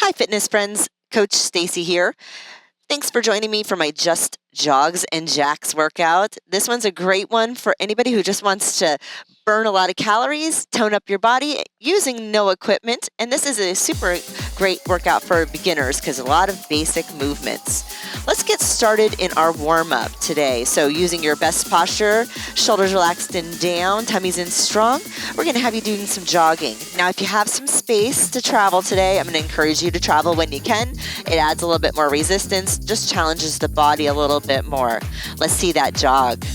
Hi, fitness friends. Coach Stacy here. Thanks for joining me for my Just Jogs and Jacks workout. This one's a great one for anybody who just wants to burn a lot of calories, tone up your body using no equipment. And this is a super great workout for beginners because a lot of basic movements. Let's get started in our warm-up today. So using your best posture, shoulders relaxed and down, tummies in strong, we're going to have you doing some jogging. Now, if you have some space to travel today, I'm going to encourage you to travel when you can. It adds a little bit more resistance, just challenges the body a little bit more. Let's see that jog.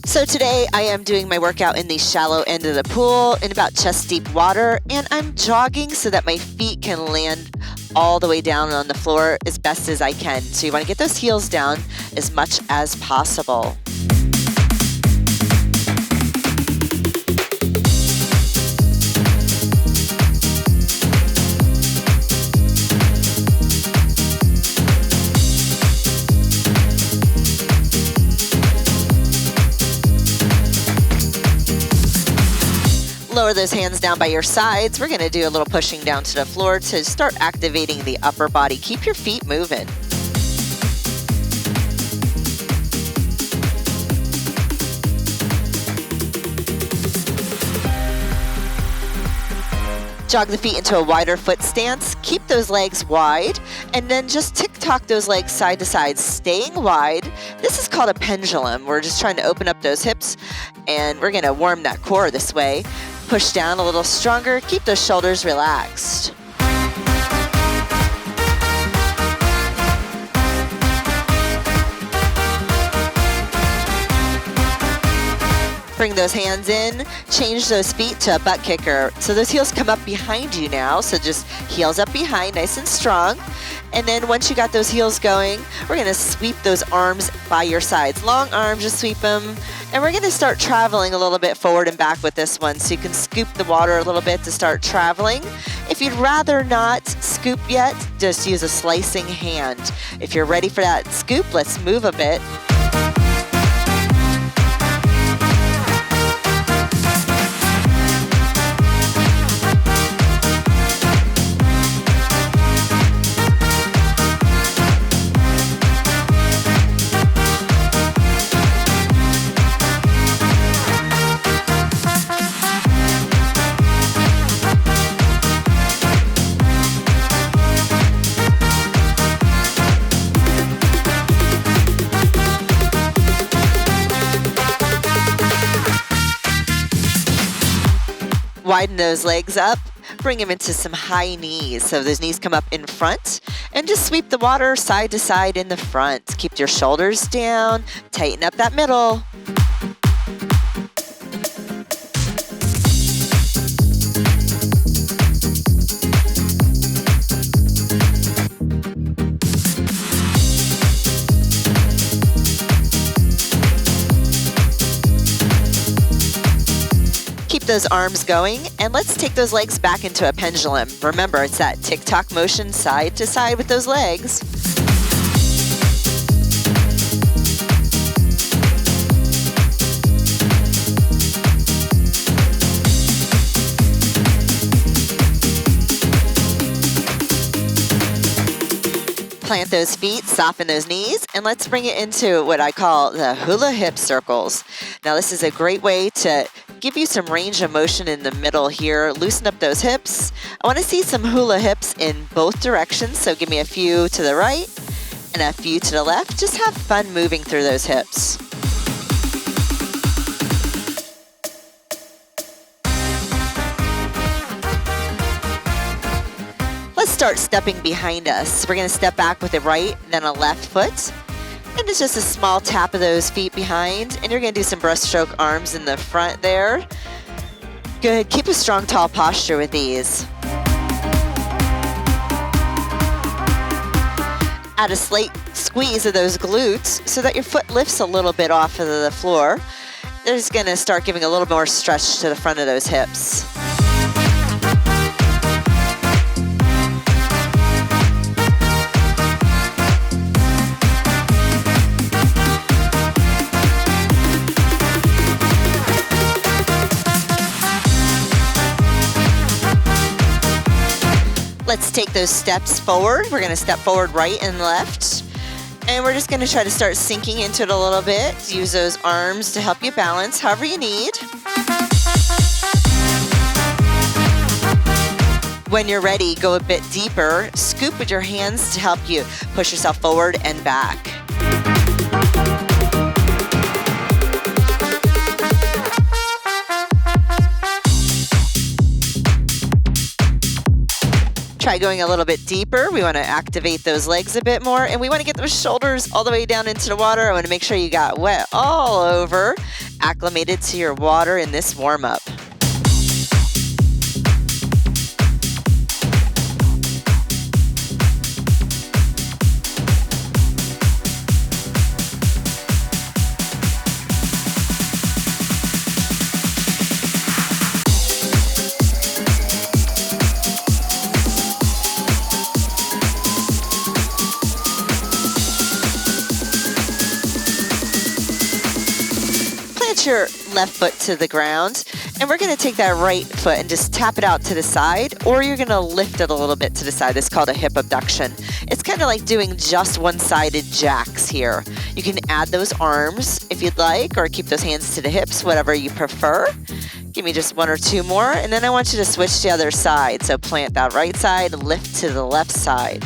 So today I am doing my workout in the shallow end of the pool in about chest deep water, and I'm jogging so that my feet can land all the way down on the floor as best as I can. So you want to get those heels down as much as possible. Lower those hands down by your sides. We're going to do a little pushing down to the floor to start activating the upper body. Keep your feet moving. Jog the feet into a wider foot stance. Keep those legs wide and then just tick-tock those legs side to side, staying wide. This is called a pendulum. We're just trying to open up those hips and we're going to warm that core this way. Push down a little stronger. Keep those shoulders relaxed. Bring those hands in, change those feet to a butt kicker. So those heels come up behind you now. So just heels up behind, nice and strong. And then once you got those heels going, we're gonna sweep those arms by your sides. Long arms, just sweep them. And we're gonna start traveling a little bit forward and back with this one. So you can scoop the water a little bit to start traveling. If you'd rather not scoop yet, just use a slicing hand. If you're ready for that scoop, let's move a bit. Widen those legs up, bring them into some high knees. So those knees come up in front and just sweep the water side to side in the front. Keep your shoulders down, tighten up that middle. Keep those arms going, and let's take those legs back into a pendulum. Remember, it's that tick-tock motion side to side with those legs. Plant those feet, soften those knees, and let's bring it into what I call the hula hip circles. Now, this is a great way to give you some range of motion in the middle here. Loosen up those hips. I want to see some hula hips in both directions, so give me a few to the right and a few to the left. Just have fun moving through those hips. Let's start stepping behind us. We're going to step back with the right, then a left foot. And it's just a small tap of those feet behind. And you're going to do some breaststroke arms in the front there. Good. Keep a strong, tall posture with these. Add a slight squeeze of those glutes so that your foot lifts a little bit off of the floor. They're just going to start giving a little more stretch to the front of those hips. Let's take those steps forward. We're gonna step forward right and left. And we're just gonna try to start sinking into it a little bit. Use those arms to help you balance however you need. When you're ready, go a bit deeper. Scoop with your hands to help you push yourself forward and back. Try going a little bit deeper. We want to activate those legs a bit more, and we want to get those shoulders all the way down into the water. I want to make sure you got wet all over, acclimated to your water in this warm-up. Your left foot to the ground, and we're going to take that right foot and just tap it out to the side, or you're going to lift it a little bit to the side. It's called a hip abduction. It's kind of like doing just one-sided jacks here. You can add those arms if you'd like, or keep those hands to the hips, whatever you prefer. Give me just one or two more, and then I want you to switch to the other side. So plant that right side, lift to the left side.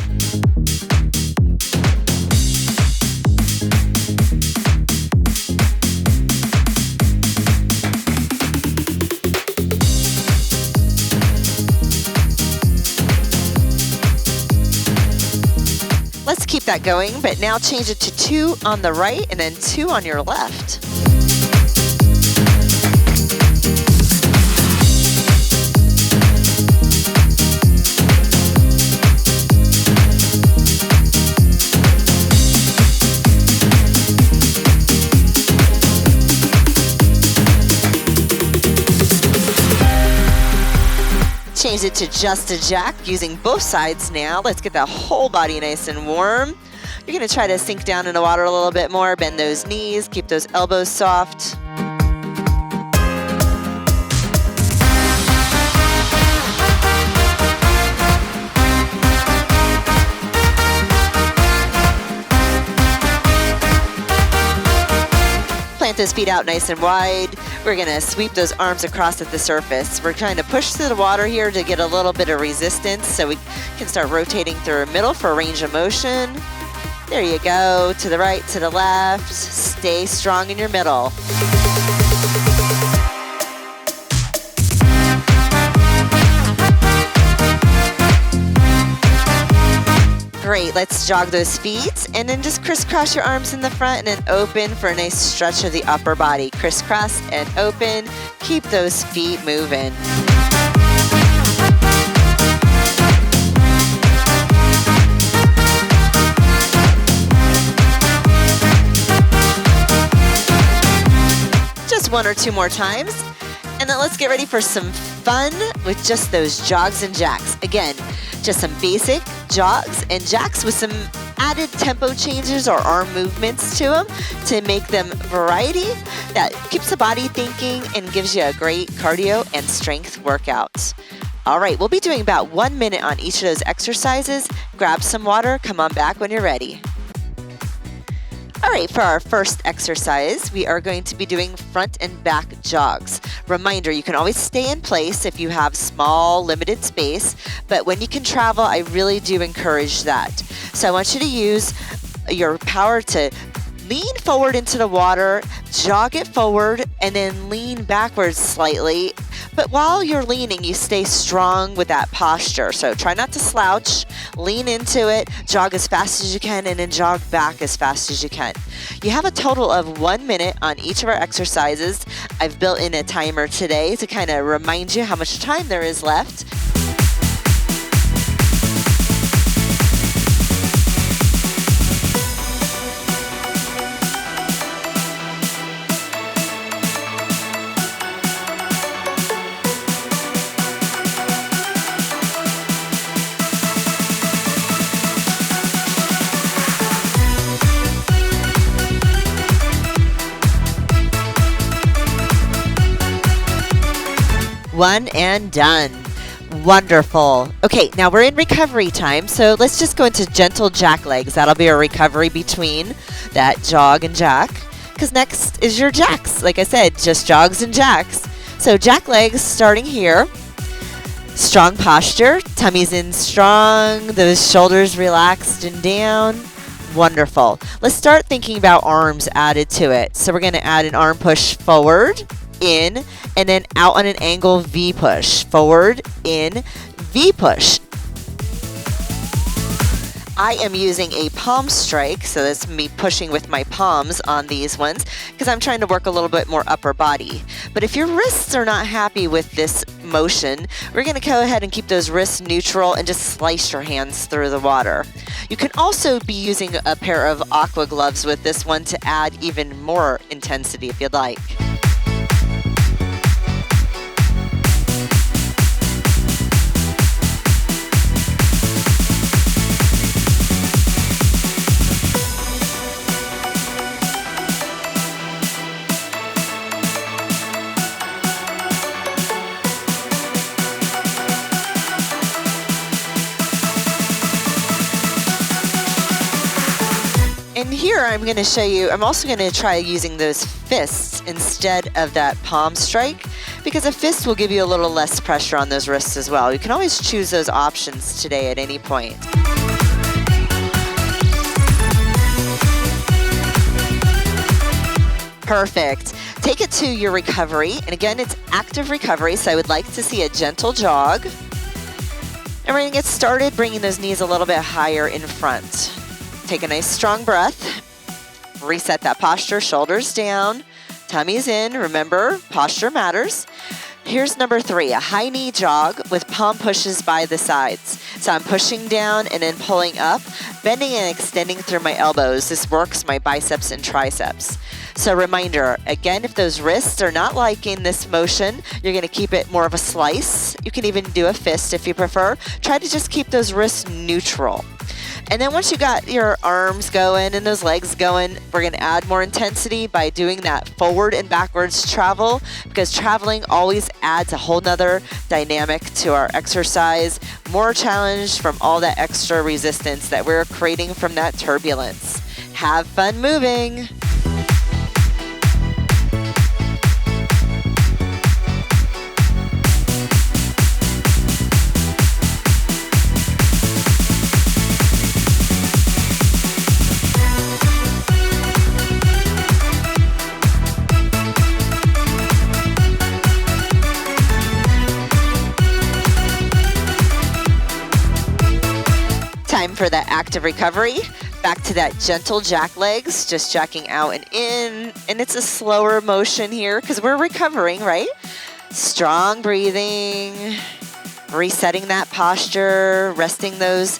Let's keep that going, but now change it to 2 on the right and then 2 on your left. Change it to just a jack using both sides now. Let's get that whole body nice and warm. You're going to try to sink down in the water a little bit more. Bend those knees, keep those elbows soft. Plant those feet out nice and wide. We're going to sweep those arms across at the surface. We're trying to push through the water here to get a little bit of resistance so we can start rotating through our middle for a range of motion. There you go. To the right, to the left. Stay strong in your middle. Great, let's jog those feet and then just crisscross your arms in the front and then open for a nice stretch of the upper body. Crisscross and open, keep those feet moving. Just 1 or 2 more times. And then let's get ready for some fun with just those jogs and jacks. Again, just some basic jogs and jacks with some added tempo changes or arm movements to them to make them variety that keeps the body thinking and gives you a great cardio and strength workout. All right, we'll be doing about 1 minute on each of those exercises. Grab some water, come on back when you're ready. All right, for our first exercise, we are going to be doing front and back jogs. Reminder, you can always stay in place if you have small, limited space, but when you can travel, I really do encourage that. So I want you to use your power to lean forward into the water, jog it forward, and then lean backwards slightly. But while you're leaning, you stay strong with that posture. So try not to slouch, lean into it, jog as fast as you can, and then jog back as fast as you can. You have a total of 1 minute on each of our exercises. I've built in a timer today to kind of remind you how much time there is left. One and done. Wonderful. Okay, now we're in recovery time, so let's just go into gentle jack legs. That'll be our recovery between that jog and jack. Because next is your jacks. Like I said, just jogs and jacks. So jack legs starting here. Strong posture, tummy's in strong, those shoulders relaxed and down. Wonderful. Let's start thinking about arms added to it. So we're going to add an arm push forward, in, and then out on an angle V push. Forward, in, V push. I am using a palm strike, so that's me pushing with my palms on these ones because I'm trying to work a little bit more upper body. But if your wrists are not happy with this motion, we're going to go ahead and keep those wrists neutral and just slice your hands through the water. You can also be using a pair of aqua gloves with this one to add even more intensity if you'd like. And here I'm going to show you, I'm also going to try using those fists instead of that palm strike because a fist will give you a little less pressure on those wrists as well. You can always choose those options today at any point. Perfect. Take it to your recovery. And again, it's active recovery, so I would like to see a gentle jog. And we're going to get started bringing those knees a little bit higher in front. Take a nice strong breath, reset that posture, shoulders down, tummy's in. Remember, posture matters. Here's number 3, a high knee jog with palm pushes by the sides. So I'm pushing down and then pulling up, bending and extending through my elbows. This works my biceps and triceps. So reminder, again, if those wrists are not liking this motion, you're going to keep it more of a slice. You can even do a fist if you prefer. Try to just keep those wrists neutral. And then once you got your arms going and those legs going, we're going to add more intensity by doing that forward and backwards travel because traveling always adds a whole nother dynamic to our exercise. More challenge from all that extra resistance that we're creating from that turbulence. Have fun moving. Time for that active recovery. Back to that gentle jack legs, just jacking out and in. And it's a slower motion here because we're recovering, right? Strong breathing, resetting that posture, resting those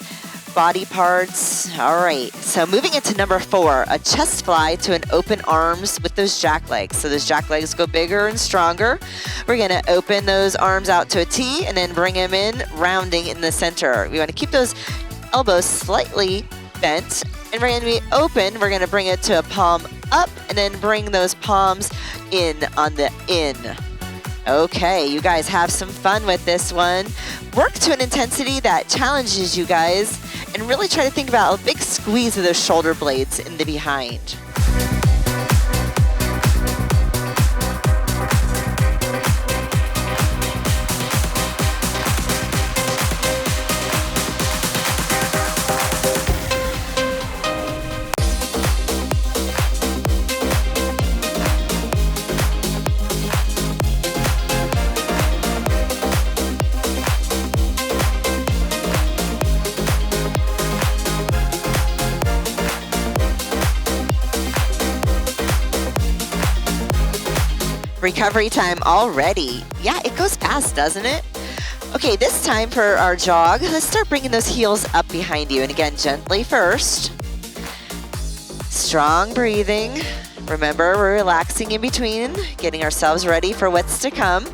body parts. All right, so moving into number 4, a chest fly to an open arms with those jack legs. So those jack legs go bigger and stronger. We're gonna open those arms out to a T and then bring them in, rounding in the center. We wanna keep those elbows slightly bent, and we're going to be open. We're going to bring it to a palm up and then bring those palms in on the in. Okay, you guys have some fun with this one. Work to an intensity that challenges you guys and really try to think about a big squeeze of those shoulder blades in the behind. Recovery time already. Yeah, it goes fast, doesn't it? Okay, this time for our jog, let's start bringing those heels up behind you. And again, gently first. Strong breathing. Remember, we're relaxing in between, getting ourselves ready for what's to come.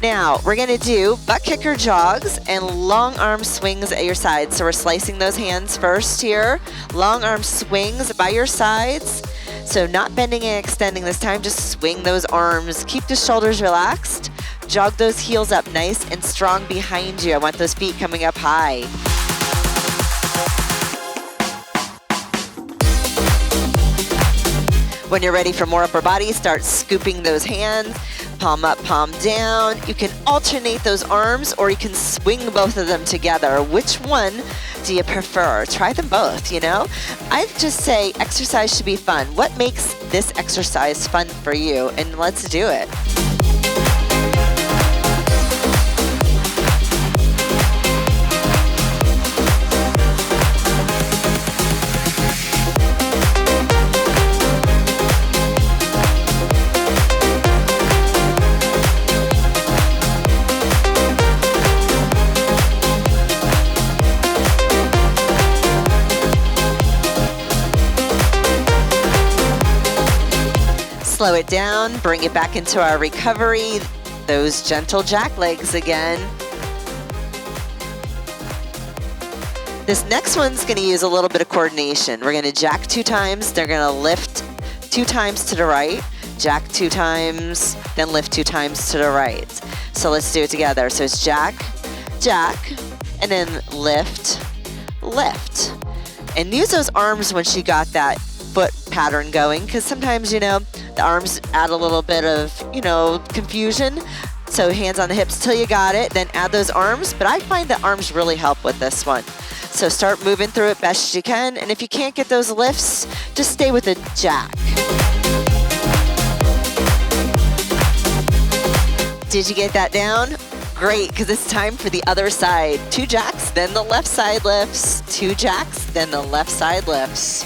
Now, we're gonna do butt kicker jogs and long arm swings at your sides. So we're slicing those hands first here. Long arm swings by your sides. So not bending and extending this time, just swing those arms. Keep the shoulders relaxed. jog those heels up nice and strong behind you. I want those feet coming up high. When you're ready for more upper body, start scooping those hands, palm up, palm down. You can alternate those arms or you can swing both of them together. Which one do you prefer? Try them both, you know? I just say exercise should be fun. What makes this exercise fun for you? And let's do it. Slow it down, bring it back into our recovery. Those gentle jack legs again. This next one's going to use a little bit of coordination. We're going to jack 2 times, they're going to lift 2 times to the right, jack 2 times, then lift 2 times to the right. So let's do it together. So it's jack, jack, and then lift, lift. And use those arms once you got that foot pattern going, because sometimes, you know, the arms add a little bit of, you know, confusion. So hands on the hips till you got it, then add those arms. But I find that arms really help with this one. So start moving through it best you can. And if you can't get those lifts, just stay with a jack. Did you get that down? Great, because it's time for the other side. 2 jacks, then the left side lifts. 2 jacks, then the left side lifts.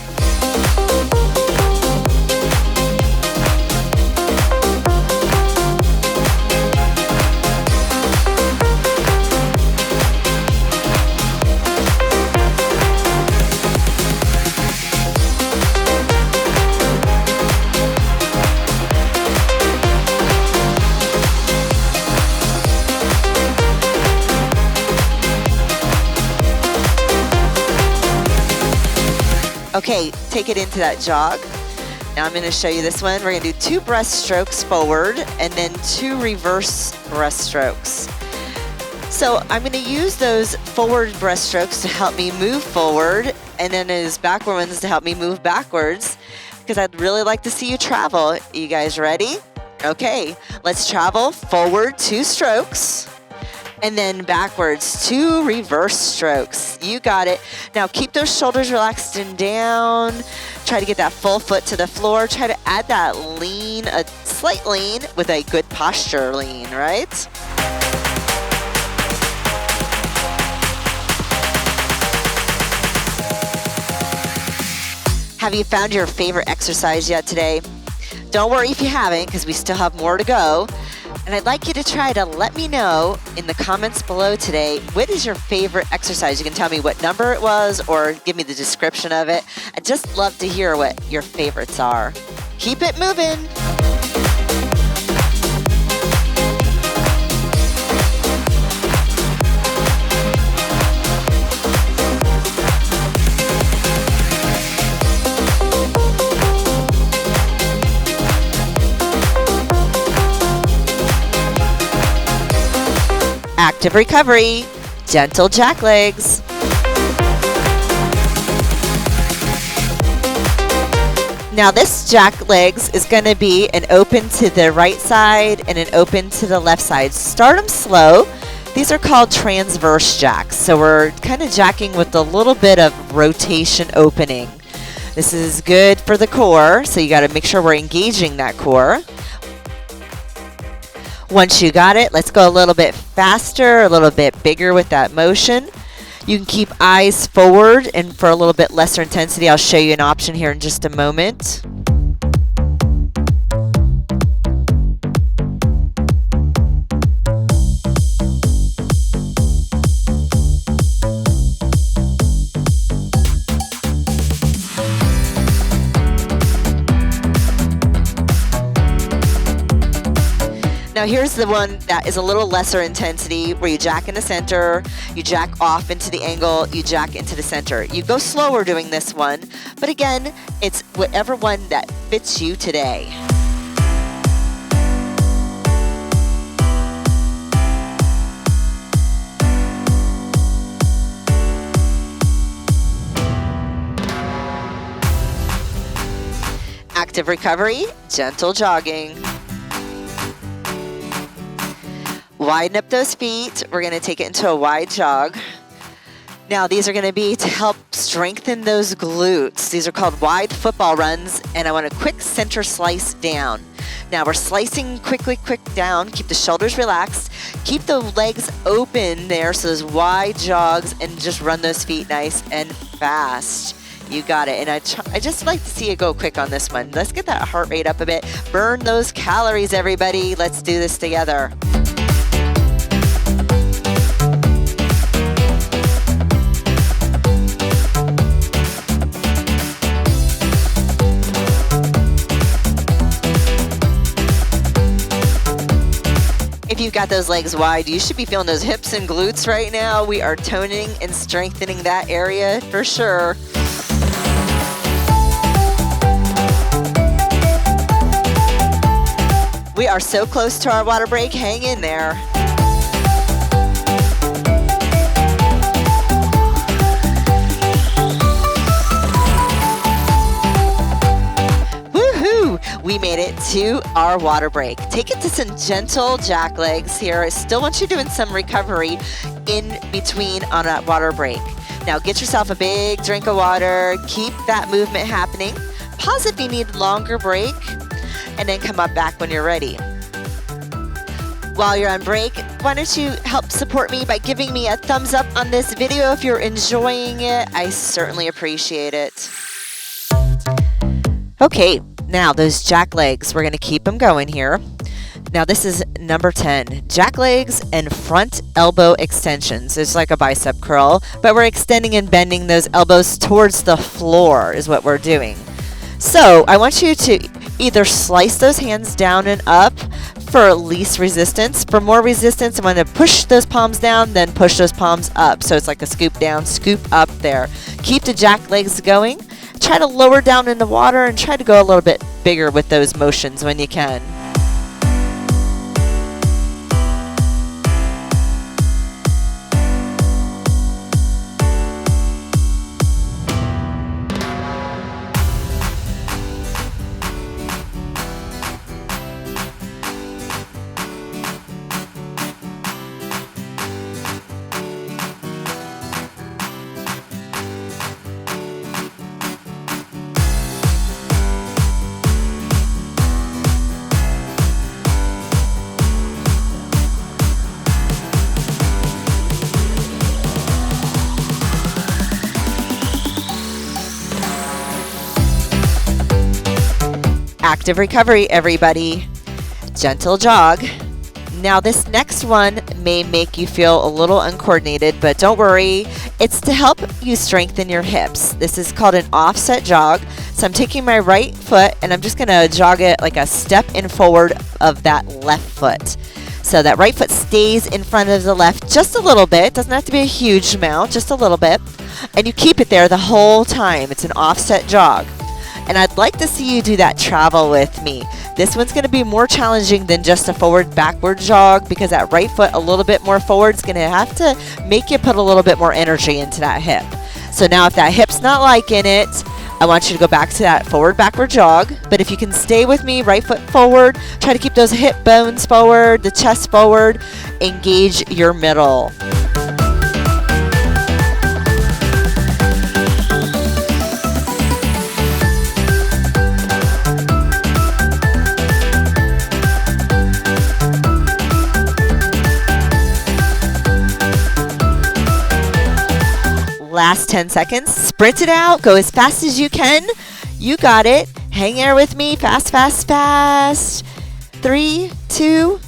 Okay, take it into that jog. Now I'm going to show you this one. We're going to do 2 breaststrokes forward and then 2 reverse breaststrokes. So I'm going to use those forward breaststrokes to help me move forward, and then those backward ones to help me move backwards, because I'd really like to see you travel. You guys ready? Okay, let's travel forward 2 strokes. And then backwards 2 reverse strokes. You got it. Now keep those shoulders relaxed and down. Try to get that full foot to the floor. Try to add that lean, a slight lean with a good posture lean, right? Have you found your favorite exercise yet today? Don't worry if you haven't, because we still have more to go. And I'd like you to try to let me know in the comments below today, what is your favorite exercise? You can tell me what number it was or give me the description of it. I'd just love to hear what your favorites are. Keep it moving. Active recovery, gentle jack legs. Now this jack legs is going to be an open to the right side and an open to the left side. Start them slow. These are called transverse jacks. So we're kind of jacking with a little bit of rotation opening. This is good for the core, so you got to make sure we're engaging that core. Once you got it, let's go a little bit faster, a little bit bigger with that motion. You can keep eyes forward, and for a little bit lesser intensity, I'll show you an option here in just a moment. Now here's the one that is a little lesser intensity, where you jack in the center, you jack off into the angle, you jack into the center. You go slower doing this one, but again, it's whatever one that fits you today. Active recovery, gentle jogging. Widen up those feet. We're going to take it into a wide jog. Now these are going to be to help strengthen those glutes. These are called wide football runs, and I want a quick center slice down. Now we're slicing quick down. Keep the shoulders relaxed. Keep the legs open there, so those wide jogs, and just run those feet nice and fast. You got it. And I just like to see it go quick on this one. Let's get that heart rate up a bit. Burn those calories, everybody. Let's do this together. If you've got those legs wide, you should be feeling those hips and glutes right now. We are toning and strengthening that area for sure. We are so close to our water break. Hang in there. We made it to our water break. Take it to some gentle jack legs here. I still want you doing some recovery in between on that water break. Now get yourself a big drink of water. Keep that movement happening. Pause if you need longer break, and then come up back when you're ready. While you're on break, why don't you help support me by giving me a thumbs up on this video if you're enjoying it. I certainly appreciate it. Okay. Now, those jack legs, we're going to keep them going here. Now, this is number 10, jack legs and front elbow extensions. It's like a bicep curl, but we're extending and bending those elbows towards the floor is what we're doing. So, I want you to either slice those hands down and up for least resistance. For more resistance, I'm going to push those palms down, then push those palms up. So, it's like a scoop down, scoop up there. Keep the jack legs going. Try to lower down in the water and try to go a little bit bigger with those motions when you can. Active recovery, everybody. Gentle jog. Now this next one may make you feel a little uncoordinated, but don't worry. It's to help you strengthen your hips. This is called an offset jog. So I'm taking my right foot and I'm just going to jog it like a step in forward of that left foot. So that right foot stays in front of the left just a little bit. Doesn't have to be a huge amount, just a little bit. And you keep it there the whole time. It's an offset jog. And I'd like to see you do that travel with me. This one's going to be more challenging than just a forward-backward jog because that right foot a little bit more forward is going to have to make you put a little bit more energy into that hip. So now if that hip's not liking it, I want you to go back to that forward-backward jog. But if you can stay with me, right foot forward, try to keep those hip bones forward, the chest forward, engage your middle. Last 10 seconds. Sprint it out. Go as fast as you can. You got it. Hang there with me. Fast, fast, fast. 3, 2,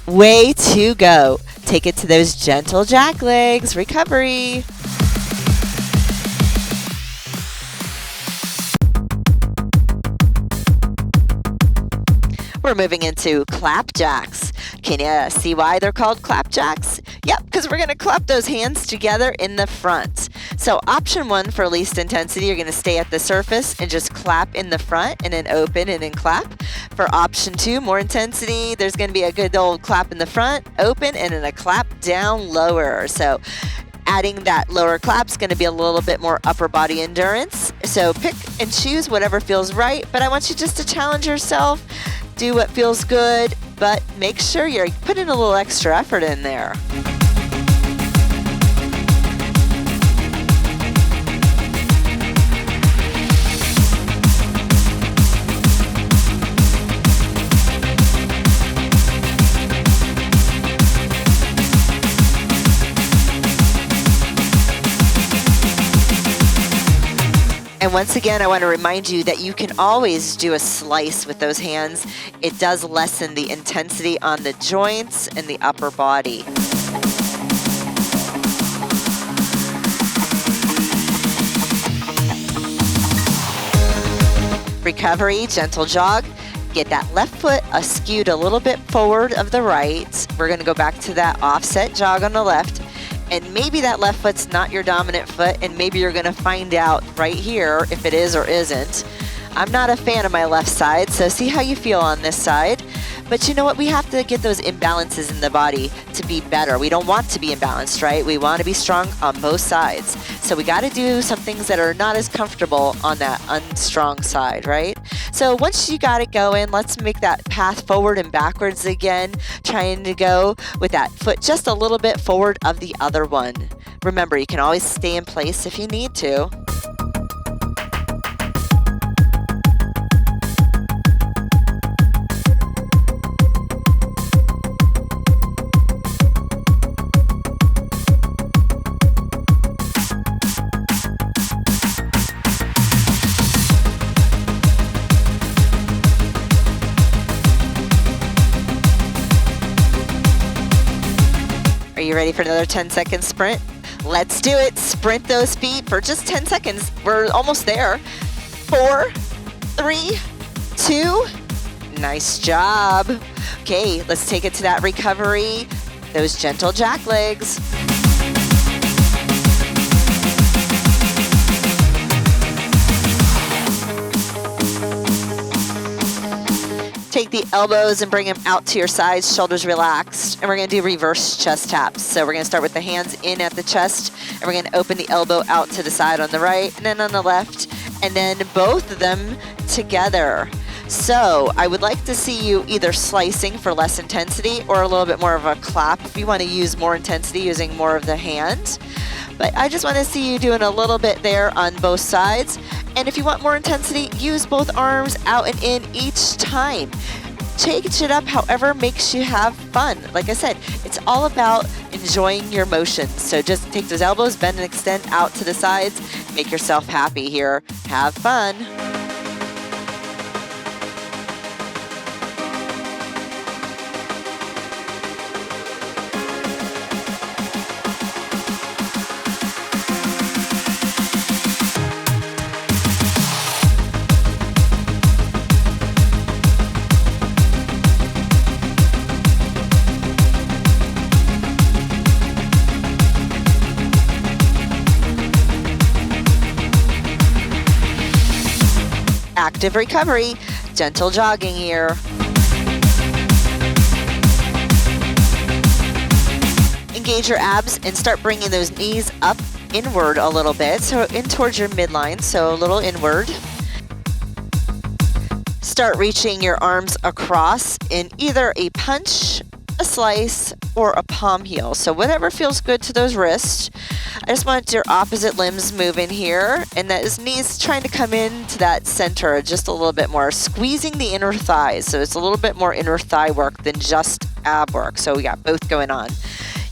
way to go. Take it to those gentle jack legs. Recovery. We're moving into clap jacks. Can you see why they're called clap jacks? Yep, because we're going to clap those hands together in the front. So option 1 for least intensity, you're going to stay at the surface and just clap in the front and then open and then clap. For option 2, more intensity, there's going to be a good old clap in the front, open, and then a clap down lower. So adding that lower clap is going to be a little bit more upper body endurance. So pick and choose whatever feels right, but I want you just to challenge yourself, do what feels good, but make sure you're putting a little extra effort in there. And once again, I want to remind you that you can always do a slice with those hands. It does lessen the intensity on the joints and the upper body. Recovery, gentle jog. Get that left foot skewed a little bit forward of the right. We're going to go back to that offset jog on the left. And maybe that left foot's not your dominant foot, and maybe you're gonna find out right here if it is or isn't. I'm not a fan of my left side, so see how you feel on this side. But you know what? We have to get those imbalances in the body to be better. We don't want to be imbalanced, right? We want to be strong on both sides. So we got to do some things that are not as comfortable on that unstrong side, right? So once you got it going, let's make that path forward and backwards again, trying to go with that foot just a little bit forward of the other one. Remember, you can always stay in place if you need to. Are you ready for another 10-second sprint? Let's do it. Sprint those feet for just 10 seconds. We're almost there. 4, 3, 2. Nice job. Okay, let's take it to that recovery. Those gentle jack legs. Take the elbows and bring them out to your sides, shoulders relaxed. And we're gonna do reverse chest taps. So we're gonna start with the hands in at the chest, and we're gonna open the elbow out to the side on the right, and then on the left, and then both of them together. So I would like to see you either slicing for less intensity or a little bit more of a clap if you wanna use more intensity using more of the hand. But I just wanna see you doing a little bit there on both sides. And if you want more intensity, use both arms out and in each time. Change it up however makes you have fun. Like I said, it's all about enjoying your motions. So just take those elbows, bend and extend out to the sides. Make yourself happy here. Have fun. Active recovery, gentle jogging here. Engage your abs and start bringing those knees up inward a little bit, so in towards your midline, so a little inward. Start reaching your arms across in either a punch, a slice, or a palm heel. So whatever feels good to those wrists. I just want your opposite limbs moving here, and those knees trying to come into that center just a little bit more, squeezing the inner thighs. So it's a little bit more inner thigh work than just ab work. So we got both going on.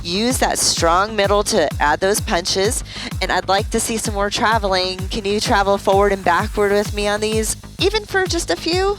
Use that strong middle to add those punches, and I'd like to see some more traveling. Can you travel forward and backward with me on these, even for just a few?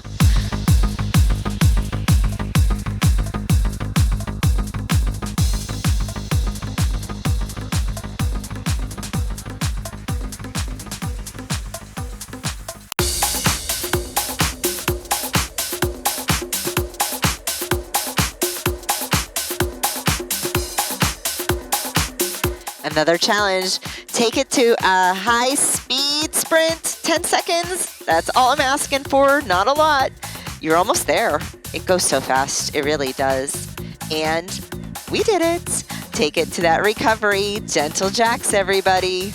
Another challenge, take it to a high speed sprint, 10 seconds. That's all I'm asking for, not a lot. You're almost there. It goes so fast, it really does. And we did it. Take it to that recovery, gentle jacks, everybody.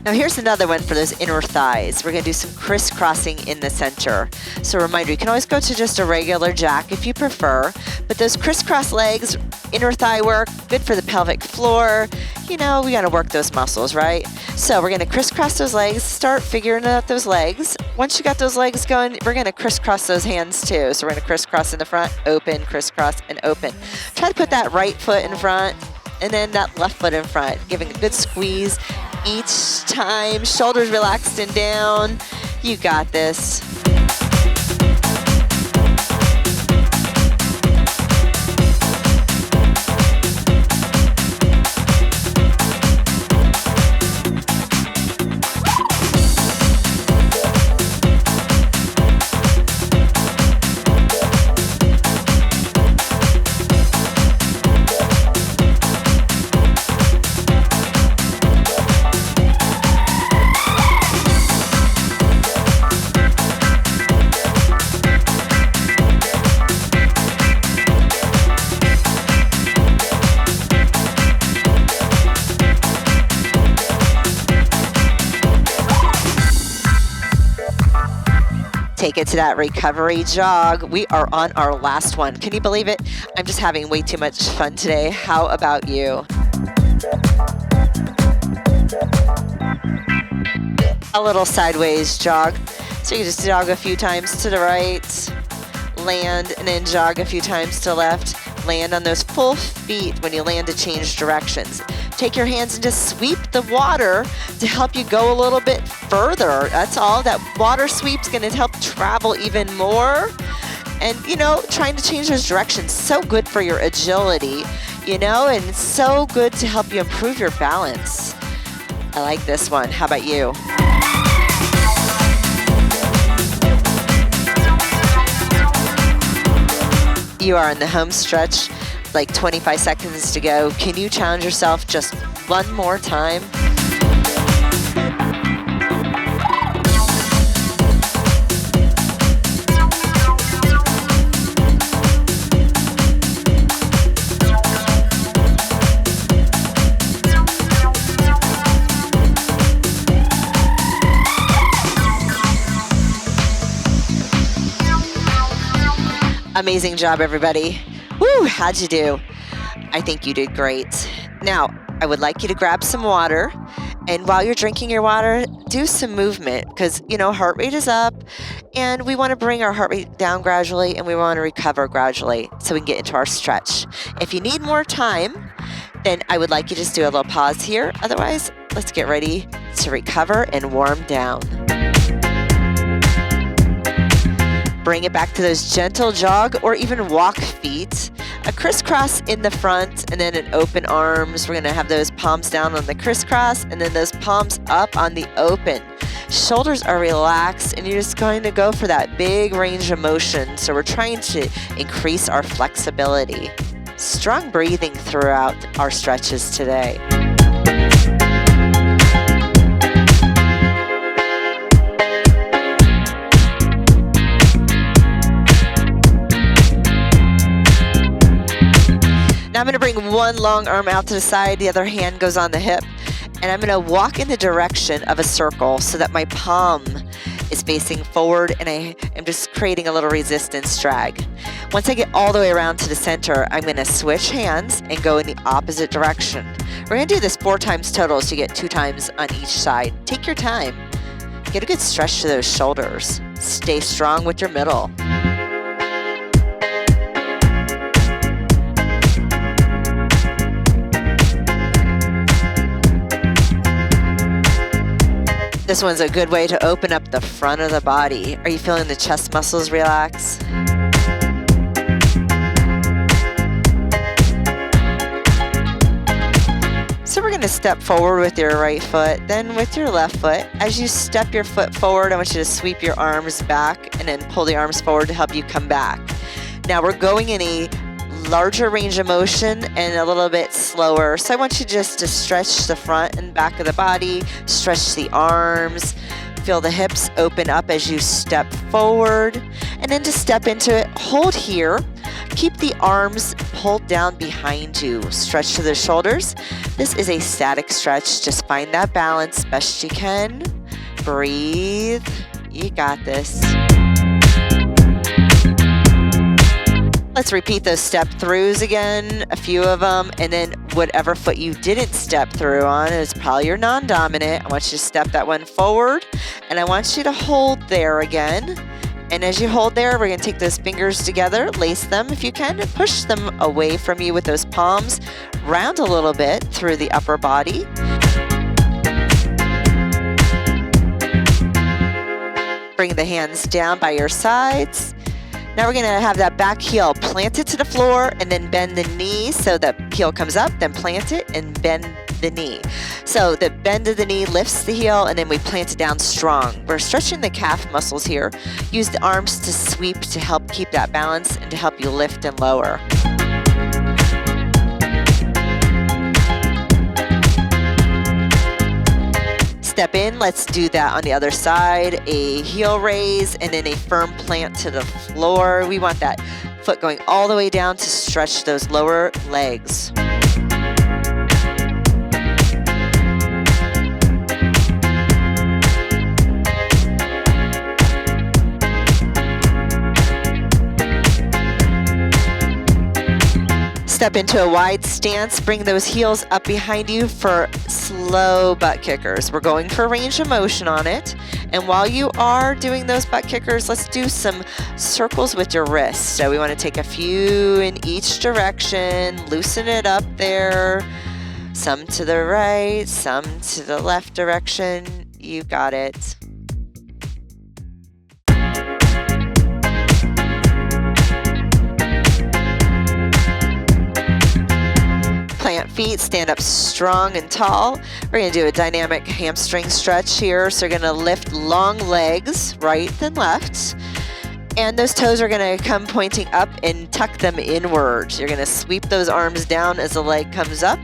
Now here's another one for those inner thighs. We're gonna do some crisscrossing in the center. So reminder, you can always go to just a regular jack if you prefer, but those crisscross legs, inner thigh work, good for the pelvic floor. You know, we gotta work those muscles, right? So we're gonna crisscross those legs, start figuring out those legs. Once you got those legs going, we're gonna crisscross those hands too. So we're gonna crisscross in the front, open, crisscross, and open. Try to put that right foot in front, and then that left foot in front, giving a good squeeze each time. Shoulders relaxed and down. You got this. Take it to that recovery jog. We are on our last one. Can you believe it? I'm just having way too much fun today. How about you? A little sideways jog. So you just jog a few times to the right, land, and then jog a few times to the left. Land on those full feet when you land to change directions. Take your hands and just sweep the water to help you go a little bit further. That's all. That water sweep's going to help travel even more. And, you know, trying to change those directions, so good for your agility, you know, and so good to help you improve your balance. I like this one. How about you? You are in the home stretch, like 25 seconds to go. Can you challenge yourself just one more time? Amazing job, everybody. Woo, how'd you do? I think you did great. Now, I would like you to grab some water, and while you're drinking your water, do some movement because, you know, heart rate is up, and we want to bring our heart rate down gradually, and we want to recover gradually so we can get into our stretch. If you need more time, then I would like you to just do a little pause here. Otherwise, let's get ready to recover and warm down. Bring it back to those gentle jog or even walk feet. A crisscross in the front and then an open arms. We're gonna have those palms down on the crisscross and then those palms up on the open. Shoulders are relaxed and you're just going to go for that big range of motion. So we're trying to increase our flexibility. Strong breathing throughout our stretches today. Now I'm going to bring one long arm out to the side, the other hand goes on the hip, and I'm going to walk in the direction of a circle so that my palm is facing forward and I am just creating a little resistance drag. Once I get all the way around to the center, I'm going to switch hands and go in the opposite direction. We're going to do this 4 times total, so you get 2 times on each side. Take your time. Get a good stretch to those shoulders. Stay strong with your middle. This one's a good way to open up the front of the body. Are you feeling the chest muscles relax? So we're going to step forward with your right foot, then with your left foot. As you step your foot forward, I want you to sweep your arms back and then pull the arms forward to help you come back. Now we're going in a larger range of motion and a little bit slower. So I want you just to stretch the front and back of the body, stretch the arms, feel the hips open up as you step forward, and then to step into it, hold here, keep the arms pulled down behind you. Stretch to the shoulders. This is a static stretch. Just find that balance best you can. Breathe. You got this. Let's repeat those step throughs again, a few of them, and then whatever foot you didn't step through on is probably your non-dominant. I want you to step that one forward, and I want you to hold there again. And as you hold there, we're going to take those fingers together, lace them if you can, and push them away from you with those palms. Round a little bit through the upper body. Bring the hands down by your sides. Now we're going to have that back heel planted to the floor and then bend the knee so the heel comes up, then plant it and bend the knee. So the bend of the knee lifts the heel and then we plant it down strong. We're stretching the calf muscles here. Use the arms to sweep to help keep that balance and to help you lift and lower. Step in, let's do that on the other side. A heel raise and then a firm plant to the floor. We want that foot going all the way down to stretch those lower legs. Step into a wide stance, bring those heels up behind you for slow butt kickers. We're going for range of motion on it. And while you are doing those butt kickers, let's do some circles with your wrists. So we want to take a few in each direction, loosen it up there. Some to the right, some to the left direction. You got it. Plant feet, stand up strong and tall. We're going to do a dynamic hamstring stretch here. So you're going to lift long legs, right then left. And those toes are going to come pointing up and tuck them inward. You're going to sweep those arms down as the leg comes up.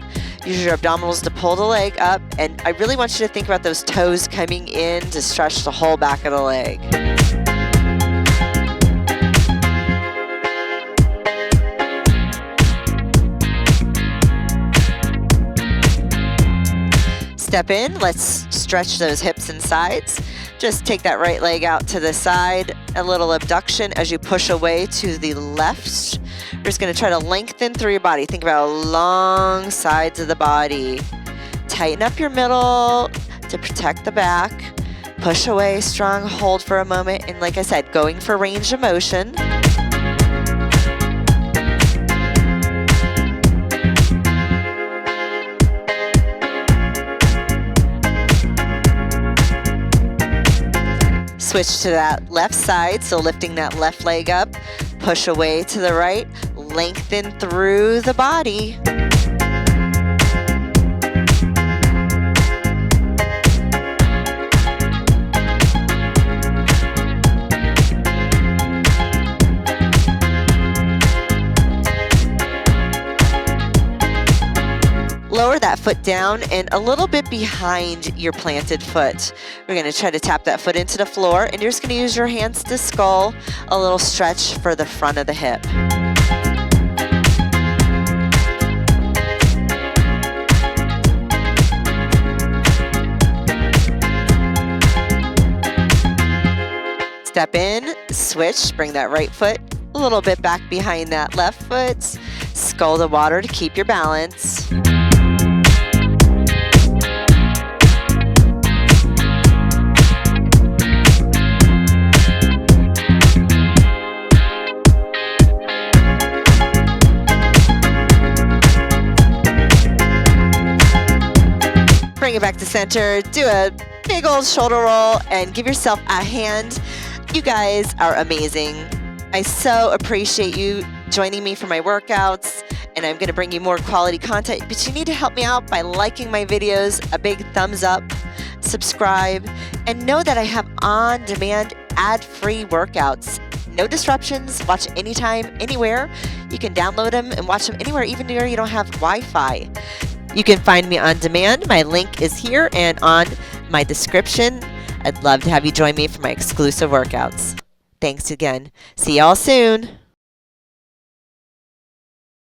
Use your abdominals to pull the leg up. And I really want you to think about those toes coming in to stretch the whole back of the leg. Step in, let's stretch those hips and sides. Just take that right leg out to the side, a little abduction as you push away to the left. We're just gonna try to lengthen through your body. Think about long sides of the body. Tighten up your middle to protect the back. Push away, strong hold for a moment. And like I said, going for range of motion. Switch to that left side, so lifting that left leg up, push away to the right, lengthen through the body. Lower that foot down and a little bit behind your planted foot. We're going to try to tap that foot into the floor, and you're just going to use your hands to skull, a little stretch for the front of the hip. Step in, switch, bring that right foot a little bit back behind that left foot. Skull the water to keep your balance. Bring it back to center, do a big old shoulder roll, and give yourself a hand. You guys are amazing. I so appreciate you joining me for my workouts, and I'm gonna bring you more quality content, but you need to help me out by liking my videos, a big thumbs up, subscribe, and know that I have on-demand, ad-free workouts. No disruptions, watch anytime, anywhere. You can download them and watch them anywhere, even where you don't have Wi-Fi. You can find me on demand. My link is here and on my description. I'd love to have you join me for my exclusive workouts. Thanks again. See y'all soon.